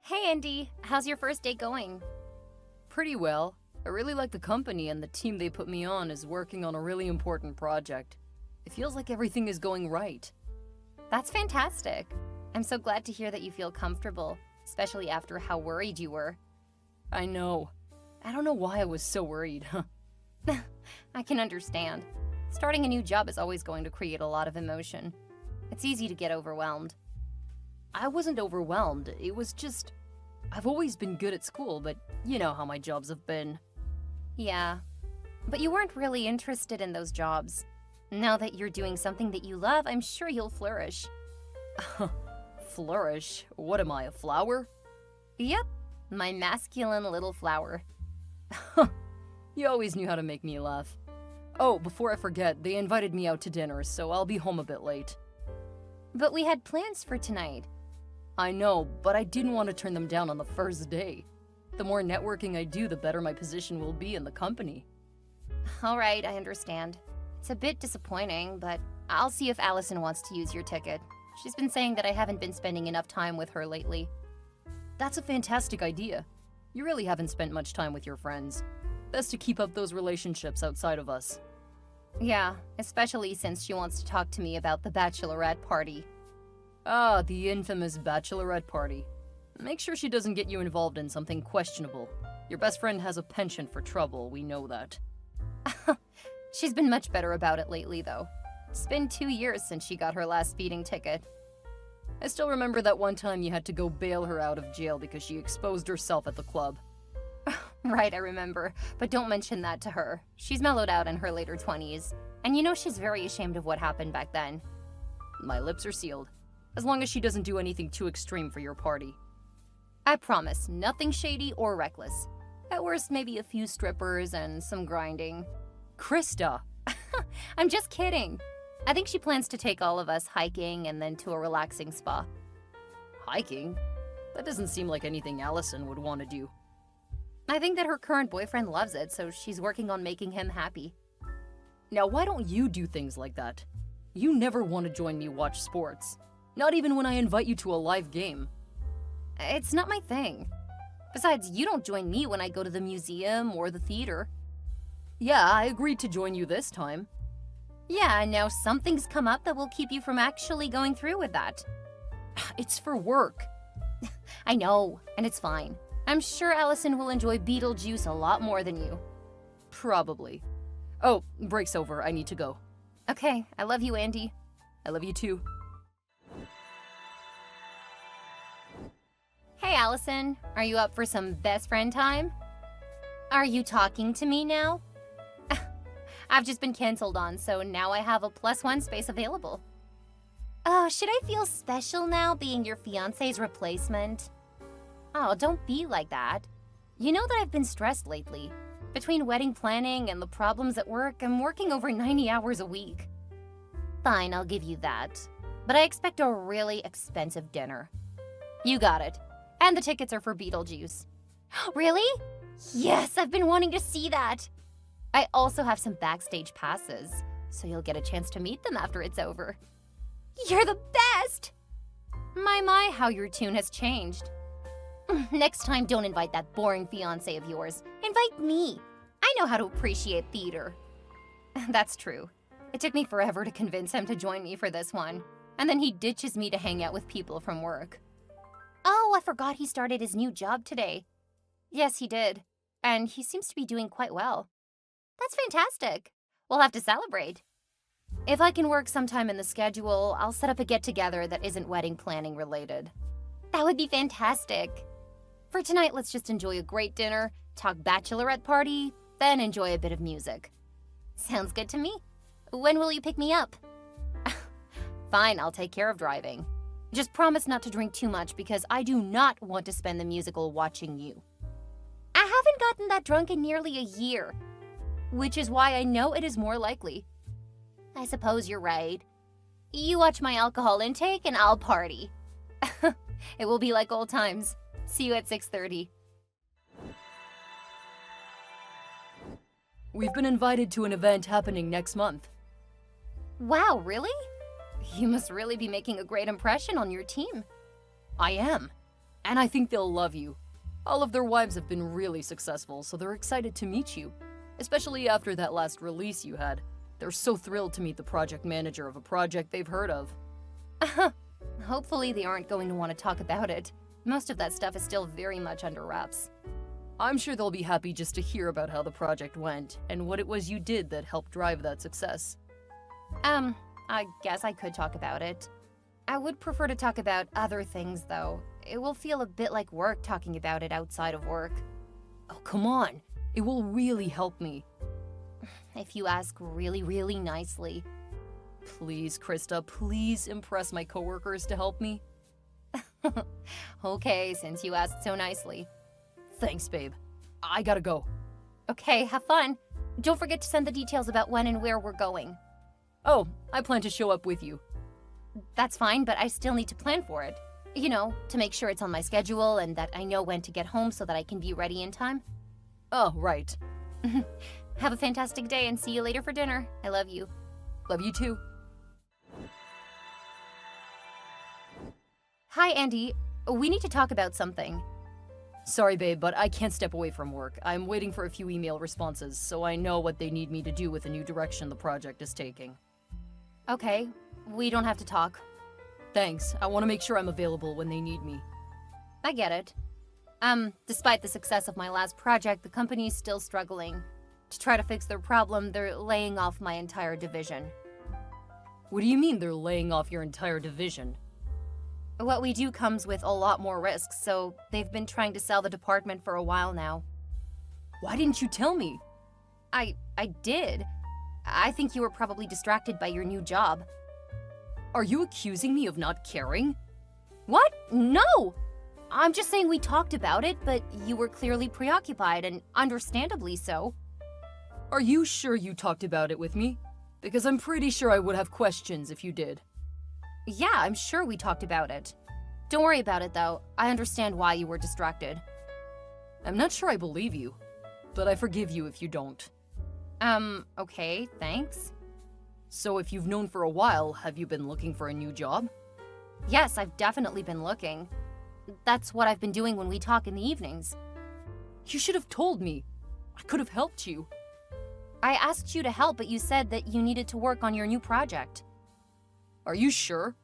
Hey Andy, how's your first day going? Pretty well. I really like the company and the team they put me on is working on a really important project. It feels like everything is going right. That's fantastic. I'm so glad to hear that you feel comfortable, especially after how worried you were. I know. I don't know why I was so worried. I can understand. Starting a new job is always going to create a lot of emotion. It's easy to get overwhelmed. I wasn't overwhelmed. It was just... I've always been good at school, but you know how my jobs have been. Yeah, but you weren't really interested in those jobs. Now that you're doing something that you love, I'm sure you'll flourish. Flourish? What am I, a flower? Yep, my masculine little flower. You always knew how to make me laugh. Oh, before I forget, they invited me out to dinner, so I'll be home a bit late. But we had plans for tonight. I know, but I didn't want to turn them down on the first day. The more networking I do, the better my position will be in the company. All right, I understand. It's a bit disappointing, but I'll see if Allison wants to use your ticket. She's been saying that I haven't been spending enough time with her lately. That's a fantastic idea. You really haven't spent much time with your friends. Best to keep up those relationships outside of us. Yeah, especially since she wants to talk to me about the bachelorette party. Ah, the infamous bachelorette party. Make sure she doesn't get you involved in something questionable. Your best friend has a penchant for trouble, we know that. She's been much better about it lately, though. It's been 2 years since she got her last speeding ticket. I still remember that one time you had to go bail her out of jail because she exposed herself at the club. Right, I remember. But don't mention that to her. She's mellowed out in her later 20s. And you know she's very ashamed of what happened back then. My lips are sealed. As long as she doesn't do anything too extreme for your party. I promise, nothing shady or reckless. At worst, maybe a few strippers and some grinding. Krista! I'm just kidding. I think she plans to take all of us hiking and then to a relaxing spa. Hiking? That doesn't seem like anything Allison would want to do. I think that her current boyfriend loves it, so she's working on making him happy. Now, why don't you do things like that? You never want to join me watch sports. Not even when I invite you to a live game. It's not my thing. Besides, you don't join me when I go to the museum or the theater. Yeah, I agreed to join you this time. Yeah, and now something's come up that will keep you from actually going through with that. It's for work. I know, and it's fine. I'm sure Allison will enjoy Beetlejuice a lot more than you. Probably. Oh, break's over. I need to go. Okay, I love you, Andy. I love you too. Hey, Allison. Are you up for some best friend time? Are you talking to me now? I've just been canceled on, so now I have a +1 space available. Oh, should I feel special now being your fiancé's replacement? Oh, don't be like that. You know that I've been stressed lately. Between wedding planning and the problems at work, I'm working over 90 hours a week. Fine, I'll give you that. But I expect a really expensive dinner. You got it. And the tickets are for Beetlejuice. Really? Yes, I've been wanting to see that. I also have some backstage passes, so you'll get a chance to meet them after it's over. You're the best! My, how your tune has changed. Next time, don't invite that boring fiancé of yours. Invite me. I know how to appreciate theater. That's true. It took me forever to convince him to join me for this one. And then he ditches me to hang out with people from work. Oh, I forgot he started his new job today. Yes, he did. And he seems to be doing quite well. That's fantastic. We'll have to celebrate. If I can work sometime in the schedule, I'll set up a get-together that isn't wedding planning related. That would be fantastic. For tonight, let's just enjoy a great dinner, talk bachelorette party, then enjoy a bit of music. Sounds good to me. When will you pick me up? Fine, I'll take care of driving. Just promise not to drink too much because I do not want to spend the musical watching you. I haven't gotten that drunk in nearly a year, which is why I know it is more likely. I suppose you're right. You watch my alcohol intake and I'll party. It will be like old times. See you at 6:30. We've been invited to an event happening next month. Wow, really? You must really be making a great impression on your team. I am. And I think they'll love you. All of their wives have been really successful, so they're excited to meet you. Especially after that last release you had. They're so thrilled to meet the project manager of a project they've heard of. Hopefully they aren't going to want to talk about it. Most of that stuff is still very much under wraps. I'm sure they'll be happy just to hear about how the project went, and what it was you did that helped drive that success. I guess I could talk about it. I would prefer to talk about other things, though. It will feel a bit like work talking about it outside of work. Oh, come on. It will really help me. If you ask really, really nicely. Please, Krista, please impress my coworkers to help me. Okay, since you asked so nicely. Thanks, babe. I gotta go. Okay, have fun. Don't forget to send the details about when and where we're going. Oh, I plan to show up with you. That's fine, but I still need to plan for it. You know, to make sure it's on my schedule and that I know when to get home so that I can be ready in time. Oh, right. Have a fantastic day and see you later for dinner. I love you. Love you too. Hi, Andy. We need to talk about something. Sorry, babe, but I can't step away from work. I'm waiting for a few email responses, so I know what they need me to do with the new direction the project is taking. Okay, we don't have to talk. Thanks. I want to make sure I'm available when they need me. I get it. Despite the success of my last project, the company is still struggling. To try to fix their problem, they're laying off my entire division. What do you mean they're laying off your entire division? What we do comes with a lot more risks, so they've been trying to sell the department for a while now. Why didn't you tell me? I did. I think you were probably distracted by your new job. Are you accusing me of not caring? What? No! I'm just saying we talked about it, but you were clearly preoccupied, and understandably so. Are you sure you talked about it with me? Because I'm pretty sure I would have questions if you did. Yeah, I'm sure we talked about it. Don't worry about it, though. I understand why you were distracted. I'm not sure I believe you, but I forgive you if you don't. Okay, thanks. So if you've known for a while, have you been looking for a new job? Yes, I've definitely been looking. That's what I've been doing when we talk in the evenings. You should have told me. I could have helped you. I asked you to help, but you said that you needed to work on your new project. Are you sure?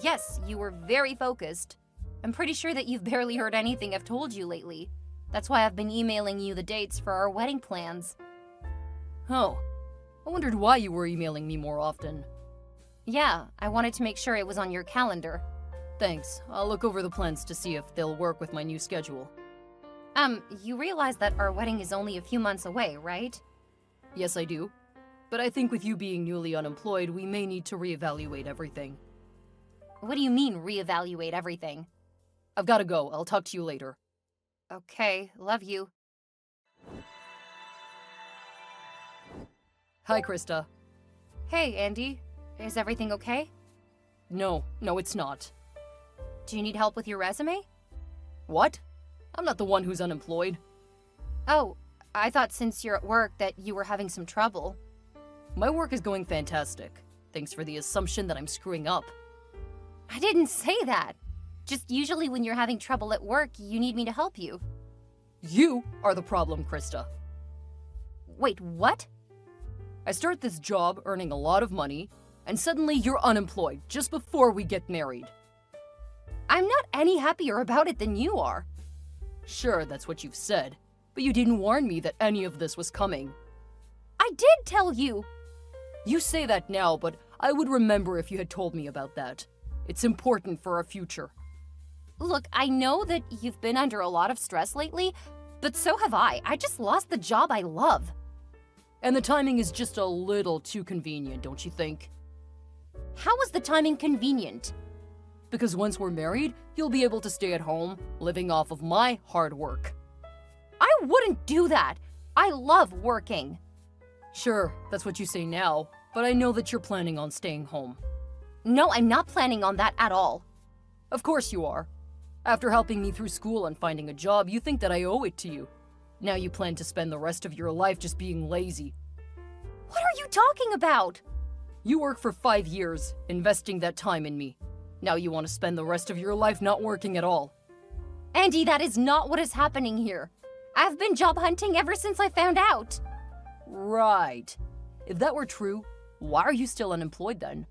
Yes, you were very focused. I'm pretty sure that you've barely heard anything I've told you lately. That's why I've been emailing you the dates for our wedding plans. Oh, I wondered why you were emailing me more often. Yeah, I wanted to make sure it was on your calendar. Thanks. I'll look over the plans to see if they'll work with my new schedule. You realize that our wedding is only a few months away, right? Yes, I do. But I think with you being newly unemployed, we may need to reevaluate everything. What do you mean, reevaluate everything? I've gotta go. I'll talk to you later. Okay, love you. Hi, Krista. Hey, Andy. Is everything okay? No, it's not. Do you need help with your resume? What? I'm not the one who's unemployed. Oh, I thought since you're at work that you were having some trouble. My work is going fantastic. Thanks for the assumption that I'm screwing up. I didn't say that. Just usually when you're having trouble at work, you need me to help you. You are the problem, Krista. Wait, what? I start this job earning a lot of money, and suddenly you're unemployed just before we get married. I'm not any happier about it than you are. Sure, that's what you've said, but you didn't warn me that any of this was coming. I did tell you! You say that now, but I would remember if you had told me about that. It's important for our future. Look, I know that you've been under a lot of stress lately, but so have I. I just lost the job I love. And the timing is just a little too convenient, don't you think? How was the timing convenient? Because once we're married, you'll be able to stay at home, living off of my hard work. I wouldn't do that. I love working. Sure, that's what you say now, but I know that you're planning on staying home. No, I'm not planning on that at all. Of course you are. After helping me through school and finding a job, you think that I owe it to you. Now you plan to spend the rest of your life just being lazy. What are you talking about? You worked for 5 years, investing that time in me. Now you want to spend the rest of your life not working at all. Andy, that is not what is happening here. I've been job hunting ever since I found out. Right. If that were true, why are you still unemployed then?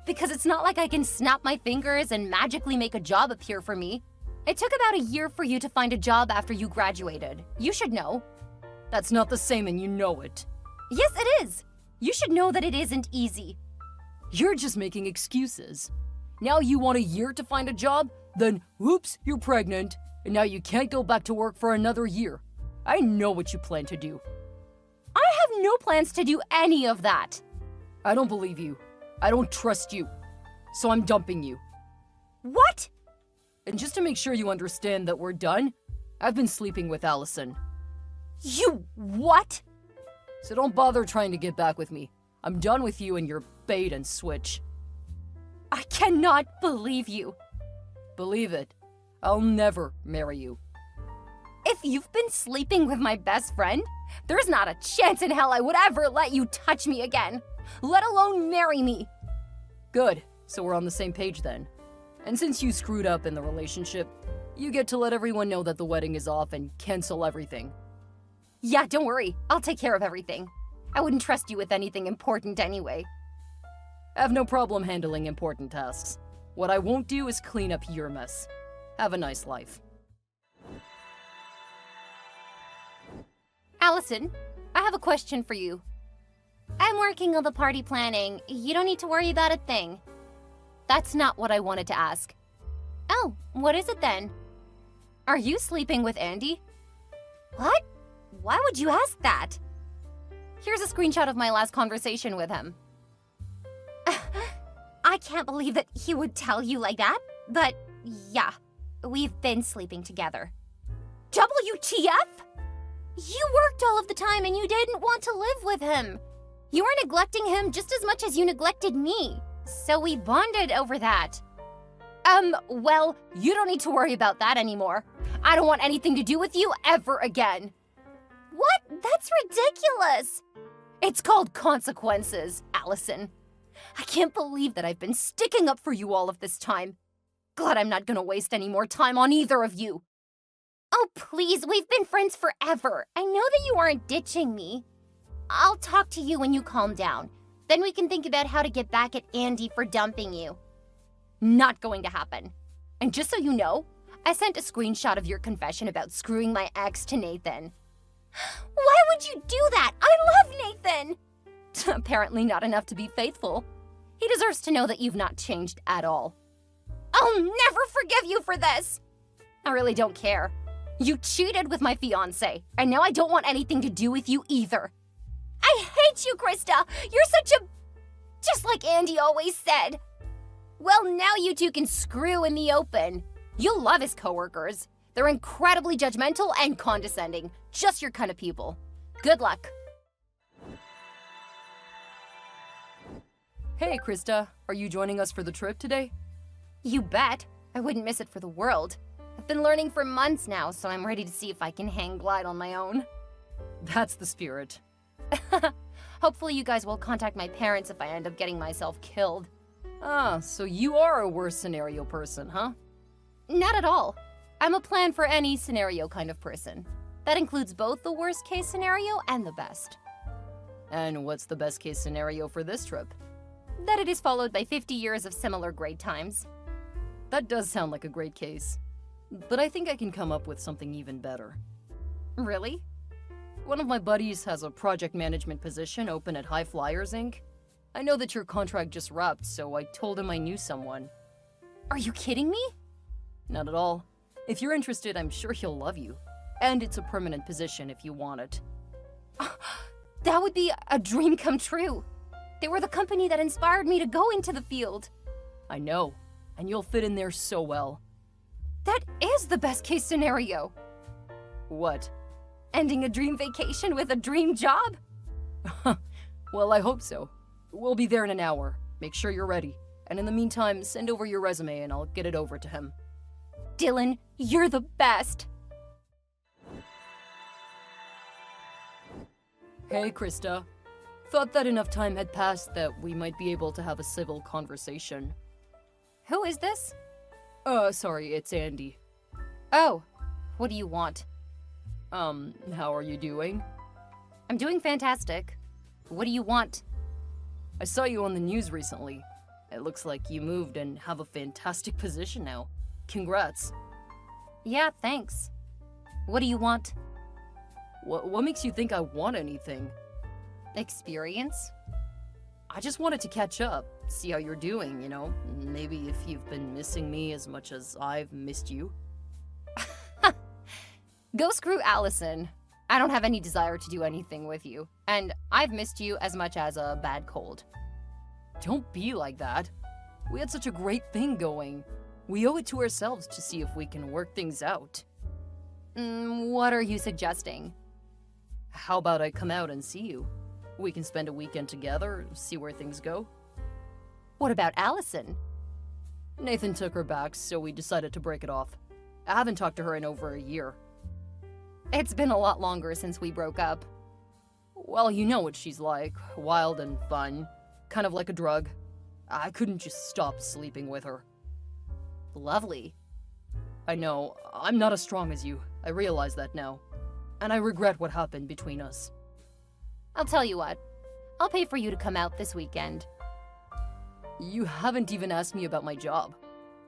Because it's not like I can snap my fingers and magically make a job appear for me. It took about a year for you to find a job after you graduated. You should know. That's not the same and you know it. Yes, it is. You should know that it isn't easy. You're just making excuses. Now you want a year to find a job? Then, whoops, you're pregnant, and now you can't go back to work for another year. I know what you plan to do. I have no plans to do any of that. I don't believe you. I don't trust you. So I'm dumping you. What? And just to make sure you understand that we're done, I've been sleeping with Allison. You what? So don't bother trying to get back with me. I'm done with you and your bait and switch. I cannot believe you. Believe it. I'll never marry you. If you've been sleeping with my best friend, there's not a chance in hell I would ever let you touch me again, let alone marry me. Good, so we're on the same page then. And since you screwed up in the relationship, you get to let everyone know that the wedding is off and cancel everything. Yeah, don't worry. I'll take care of everything. I wouldn't trust you with anything important anyway. I have no problem handling important tasks. What I won't do is clean up your mess. Have a nice life. Allison, I have a question for you. I'm working on the party planning. You don't need to worry about a thing. That's not what I wanted to ask. Oh, what is it then? Are you sleeping with Andy? What? Why would you ask that? Here's a screenshot of my last conversation with him. I can't believe that he would tell you like that, but yeah, we've been sleeping together. WTF? You worked all of the time and you didn't want to live with him. You were neglecting him just as much as you neglected me, so we bonded over that. Well, you don't need to worry about that anymore. I don't want anything to do with you ever again. What? That's ridiculous. It's called consequences, Allison. I can't believe that I've been sticking up for you all of this time. Glad I'm not gonna waste any more time on either of you. Oh, please, we've been friends forever. I know that you aren't ditching me. I'll talk to you when you calm down. Then we can think about how to get back at Andy for dumping you. Not going to happen. And just so you know, I sent a screenshot of your confession about screwing my ex to Nathan. Why would you do that? I love Nathan! Apparently not enough to be faithful. He deserves to know that you've not changed at all. I'll never forgive you for this! I really don't care. You cheated with my fiancé, and now I don't want anything to do with you either. I hate you, Krista! You're such a... just like Andy always said. Well, now you two can screw in the open. You'll love his coworkers. They're incredibly judgmental and condescending. Just your kind of people. Good luck. Hey, Krista. Are you joining us for the trip today? You bet. I wouldn't miss it for the world. I've been learning for months now, so I'm ready to see if I can hang glide on my own. That's the spirit. Hopefully you guys will contact my parents if I end up getting myself killed. Ah, so you are a worst scenario person, huh? Not at all. I'm a plan for any scenario kind of person. That includes both the worst case scenario and the best. And what's the best case scenario for this trip? That it is followed by 50 years of similar great times. That does sound like a great case. But I think I can come up with something even better. Really? One of my buddies has a project management position open at High Flyers, Inc. I know that your contract just wrapped, so I told him I knew someone. Are you kidding me? Not at all. If you're interested, I'm sure he'll love you. And it's a permanent position if you want it. That would be a dream come true. They were the company that inspired me to go into the field. I know, and you'll fit in there so well. That is the best case scenario. What? Ending a dream vacation with a dream job? Well, I hope so. We'll be there in an hour. Make sure you're ready. And in the meantime, send over your resume and I'll get it over to him. Dylan, you're the best. Hey, Krista. Thought that enough time had passed that we might be able to have a civil conversation. Who is this? Sorry, it's Andy. Oh, what do you want? How are you doing? I'm doing fantastic. What do you want? I saw you on the news recently. It looks like you moved and have a fantastic position now. Congrats. Yeah, thanks. What do you want? What makes you think I want anything? Experience? I just wanted to catch up, see how you're doing, you know? Maybe if you've been missing me as much as I've missed you. Go screw Allison. I don't have any desire to do anything with you, and I've missed you as much as a bad cold. Don't be like that. We had such a great thing going. We owe it to ourselves to see if we can work things out. What are you suggesting? How about I come out and see you? We can spend a weekend together, see where things go. What about Allison? Nathan took her back, so we decided to break it off. I haven't talked to her in over a year. It's been a lot longer since we broke up. Well, you know what she's like. Wild and fun. Kind of like a drug. I couldn't just stop sleeping with her. Lovely. I know, I'm not as strong as you. I realize that now. And I regret what happened between us. I'll tell you what. I'll pay for you to come out this weekend. You haven't even asked me about my job.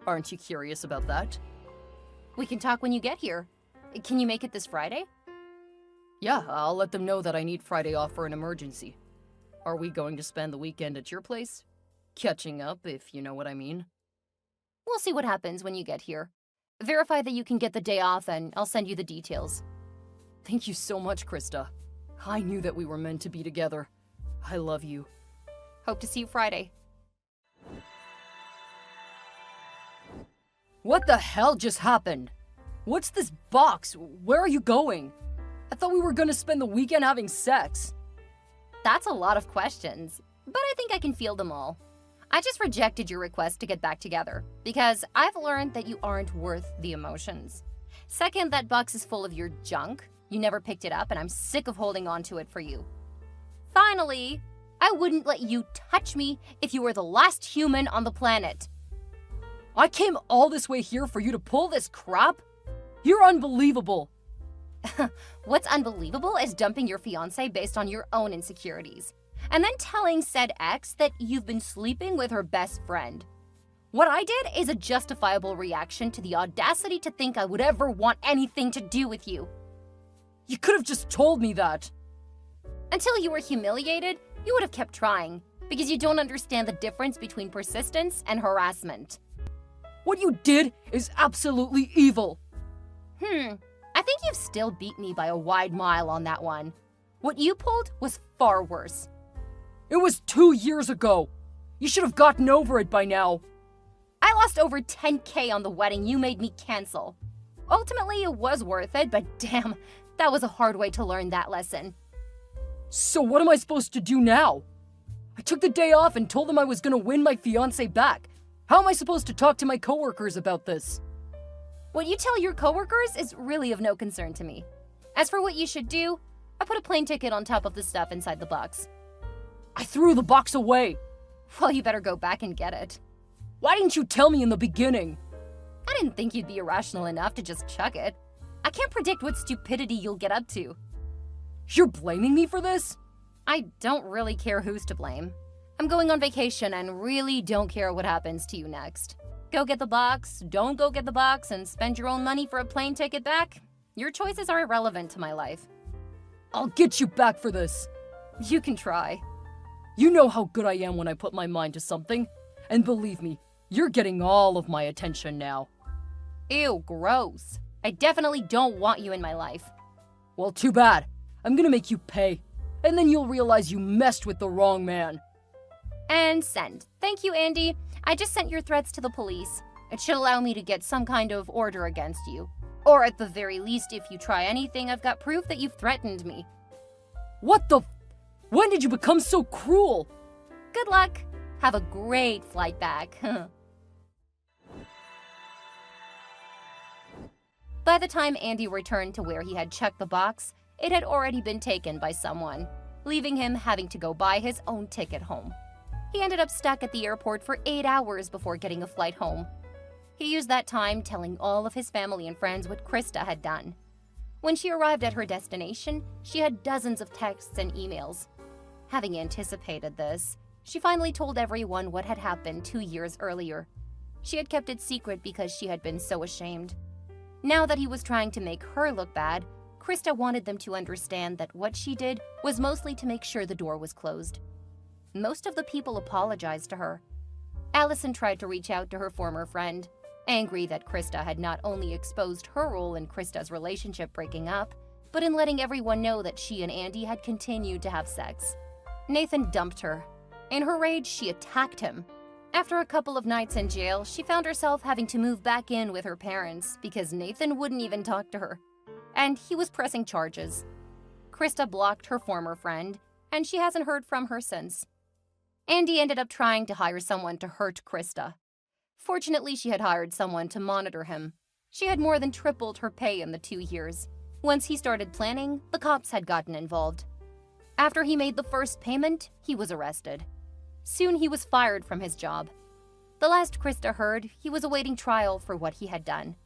Aren't you curious about that? We can talk when you get here. Can you make it this Friday? Yeah, I'll let them know that I need Friday off for an emergency. Are we going to spend the weekend at your place? Catching up, if you know what I mean. We'll see what happens when you get here. Verify that you can get the day off and I'll send you the details. Thank you so much, Krista. I knew that we were meant to be together. I love you. Hope to see you Friday. What the hell just happened? What's this box? Where are you going? I thought we were gonna spend the weekend having sex. That's a lot of questions, but I think I can field them all. I just rejected your request to get back together because I've learned that you aren't worth the emotions. Second, that box is full of your junk. You never picked it up and I'm sick of holding on to it for you. Finally, I wouldn't let you touch me if you were the last human on the planet. I came all this way here for you to pull this crap? You're unbelievable. What's unbelievable is dumping your fiancé based on your own insecurities, and then telling said ex that you've been sleeping with her best friend. What I did is a justifiable reaction to the audacity to think I would ever want anything to do with you. You could have just told me that. Until you were humiliated, you would have kept trying, because you don't understand the difference between persistence and harassment. What you did is absolutely evil. I think you've still beat me by a wide mile on that one. What you pulled was far worse. It was 2 years ago. You should have gotten over it by now. I lost over $10K on the wedding you made me cancel. Ultimately, it was worth it, but damn, that was a hard way to learn that lesson. So what am I supposed to do now? I took the day off and told them I was gonna win my fiancé back. How am I supposed to talk to my coworkers about this? What you tell your coworkers is really of no concern to me. As for what you should do, I put a plane ticket on top of the stuff inside the box. I threw the box away. Well, you better go back and get it. Why didn't you tell me in the beginning? I didn't think you'd be irrational enough to just chuck it. I can't predict what stupidity you'll get up to. You're blaming me for this? I don't really care who's to blame. I'm going on vacation and really don't care what happens to you next. Go get the box, don't go get the box, and spend your own money for a plane ticket back. Your choices are irrelevant to my life. I'll get you back for this. You can try. You know how good I am when I put my mind to something. And believe me, you're getting all of my attention now. Ew, gross. I definitely don't want you in my life. Well, too bad. I'm gonna make you pay. And then you'll realize you messed with the wrong man. And send. Thank you, Andy. I just sent your threats to the police. It should allow me to get some kind of order against you. Or at the very least, if you try anything, I've got proof that you've threatened me. What the When did you become so cruel? Good luck. Have a great flight back. By the time Andy returned to where he had checked the box, it had already been taken by someone, leaving him having to go buy his own ticket home. He ended up stuck at the airport for 8 hours before getting a flight home. He used that time telling all of his family and friends what Krista had done. When she arrived at her destination, she had dozens of texts and emails. Having anticipated this, she finally told everyone what had happened 2 years earlier. She had kept it secret because she had been so ashamed. Now that he was trying to make her look bad, Krista wanted them to understand that what she did was mostly to make sure the door was closed. Most of the people apologized to her. Allison tried to reach out to her former friend, angry that Krista had not only exposed her role in Krista's relationship breaking up, but in letting everyone know that she and Andy had continued to have sex. Nathan dumped her. In her rage, she attacked him. After a couple of nights in jail, she found herself having to move back in with her parents because Nathan wouldn't even talk to her, and he was pressing charges. Krista blocked her former friend, and she hasn't heard from her since. Andy ended up trying to hire someone to hurt Krista. Fortunately, she had hired someone to monitor him. She had more than tripled her pay in the 2 years. Once he started planning, the cops had gotten involved. After he made the first payment, he was arrested. Soon he was fired from his job. The last Krista heard, he was awaiting trial for what he had done.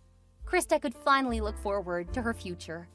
Krista could finally look forward to her future.